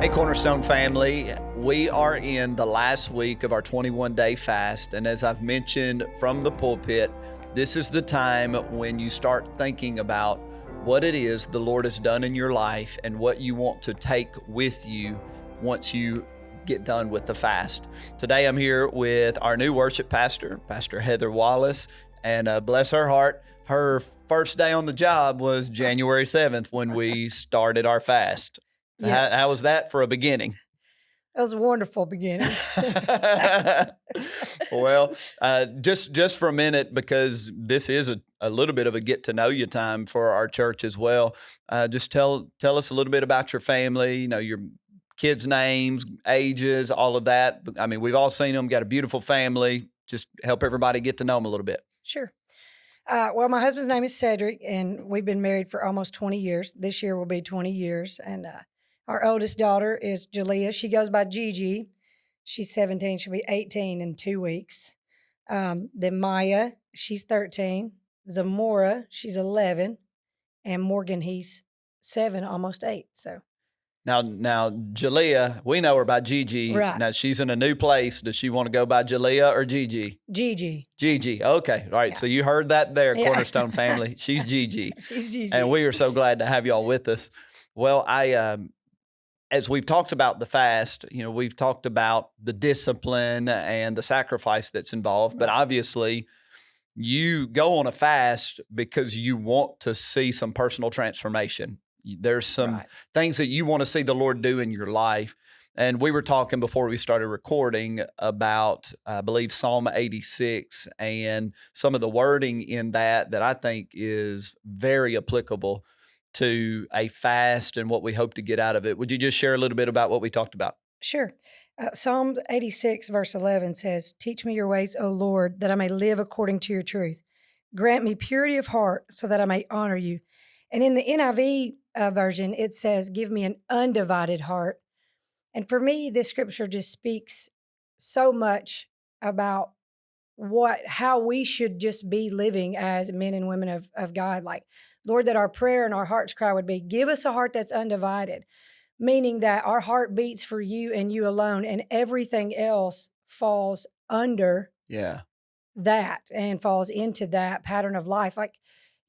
Hey, Cornerstone family, we are in the last week of our 21-day fast. And as I've mentioned from the pulpit, this is the time when you start thinking about what it is the Lord has done in your life and what you want to take with you once you get done with the fast. Today, I'm here with our new worship pastor, Pastor Heather Wallace, and bless her heart, her first day on the job was January 7th when we started our fast. Yes. How was that for a beginning? It was a wonderful beginning. Well, just for a minute, because this is a little bit of a get to know you time for our church as well. Just tell us a little bit about your family, your kids' names, ages, all of that. I mean, we've all seen them, got a beautiful family. Just help everybody get to know them a little bit. Sure. Well, my husband's name is Cedric, and we've been married for almost 20 years. This year will be 20 years. And our oldest daughter is Jalea. She goes by Gigi. She's 17. She'll be 18 in 2 weeks. Then Maya, she's 13. Zamora, she's 11. And Morgan, he's 7, almost 8. So Now, Jalea, we know her by Gigi. Right. Now, she's in a new place. Does she want to go by Jalea or Gigi? Gigi. Gigi. Okay. All right. Yeah. So you heard that there, Yeah. Cornerstone family. She's Gigi. She's Gigi. And we are so glad to have y'all with us. Well, as we've talked about the fast, we've talked about the discipline and the sacrifice that's involved, but obviously you go on a fast because you want to see some personal transformation. There's some things that you want to see the Lord do in your life. And we were talking before we started recording about, I believe, Psalm 86 and some of the wording in that I think is very applicable to a fast and what we hope to get out of it. Would you just share a little bit about what we talked about? Sure. Psalm 86, verse 11 says, "Teach me your ways, O Lord, that I may live according to your truth. Grant me purity of heart so that I may honor you." And in the NIV version, it says, "Give me an undivided heart." And for me, this scripture just speaks so much about how we should just be living as men and women of God. Like, Lord, that our prayer and our heart's cry would be, give us a heart that's undivided, meaning that our heart beats for you and you alone, and everything else falls under that and falls into that pattern of life. Like,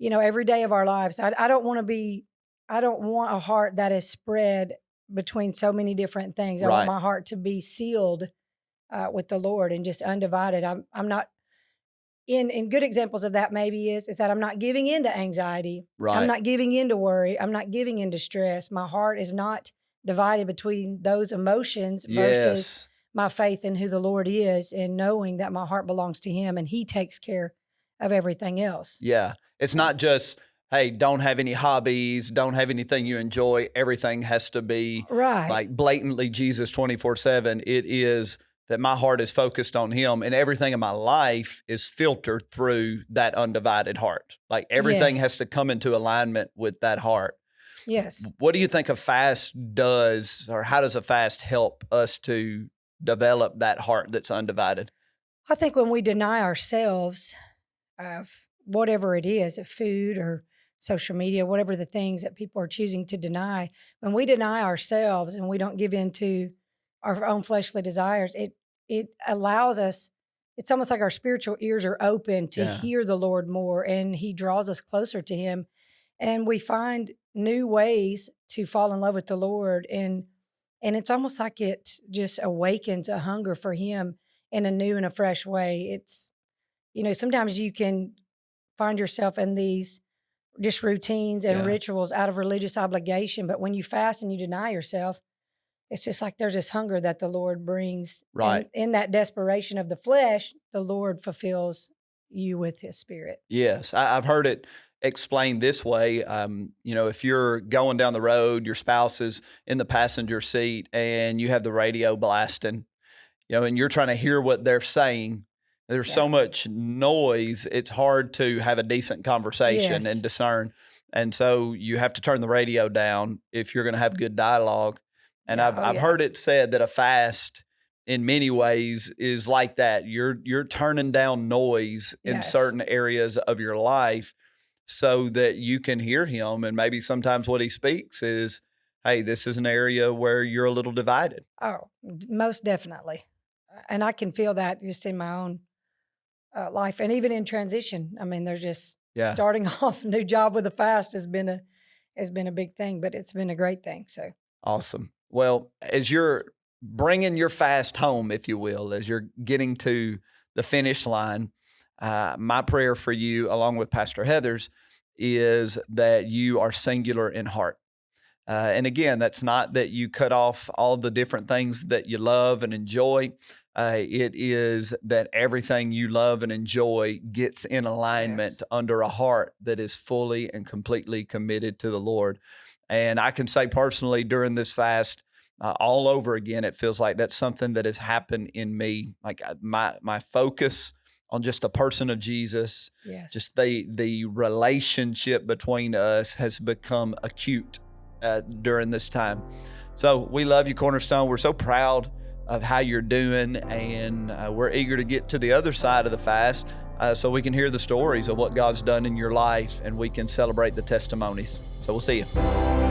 every day of our lives, I don't want a heart that is spread between so many different things. I want my heart to be sealed with the Lord and just undivided. I'm not in good examples of that maybe is that I'm not giving in to anxiety. Right. I'm not giving in to worry. I'm not giving in to stress. My heart is not divided between those emotions versus my faith in who the Lord is and knowing that my heart belongs to him and he takes care of everything else. Yeah. It's not just, hey, don't have any hobbies, don't have anything you enjoy. Everything has to be like blatantly Jesus 24/7. It is that my heart is focused on him and everything in my life is filtered through that undivided heart. Like everything has to come into alignment with that heart. Yes. What do you think a fast does, or how does a fast help us to develop that heart that's undivided? I think when we deny ourselves of whatever it is, of food or social media, whatever the things that people are choosing to deny, when we deny ourselves and we don't give in to our own fleshly desires, it allows us, it's almost like our spiritual ears are open to hear the Lord more, and he draws us closer to him. And we find new ways to fall in love with the Lord. And it's almost like it just awakens a hunger for him in a new and a fresh way. It's, sometimes you can find yourself in these just routines and rituals out of religious obligation. But when you fast and you deny yourself, it's just like there's this hunger that the Lord brings. Right. And in that desperation of the flesh, the Lord fulfills you with his spirit. Yes. I've heard it explained this way. If you're going down the road, your spouse is in the passenger seat and you have the radio blasting, and you're trying to hear what they're saying. There's so much noise, it's hard to have a decent conversation and discern. And so you have to turn the radio down if you're going to have good dialogue. And I've heard it said that a fast in many ways is like that. You're turning down noise in certain areas of your life so that you can hear him. And maybe sometimes what he speaks is, hey, this is an area where you're a little divided. Oh, most definitely. And I can feel that just in my own life and even in transition. I mean, they're just Yeah. starting off a new job with a fast has been a big thing, but it's been a great thing. So Awesome. Well, as you're bringing your fast home, if you will, as you're getting to the finish line, my prayer for you, along with Pastor Heather's, is that you are singular in heart. And again, that's not that you cut off all the different things that you love and enjoy. It is that everything you love and enjoy gets in alignment yes, under a heart that is fully and completely committed to the Lord. And I can say personally during this fast, all over again, it feels like that's something that has happened in me. Like my focus on just the person of Jesus, yes, just the relationship between us has become acute during this time. So we love you, Cornerstone. We're so proud of how you're doing, and we're eager to get to the other side of the fast so we can hear the stories of what God's done in your life and we can celebrate the testimonies. So we'll see you.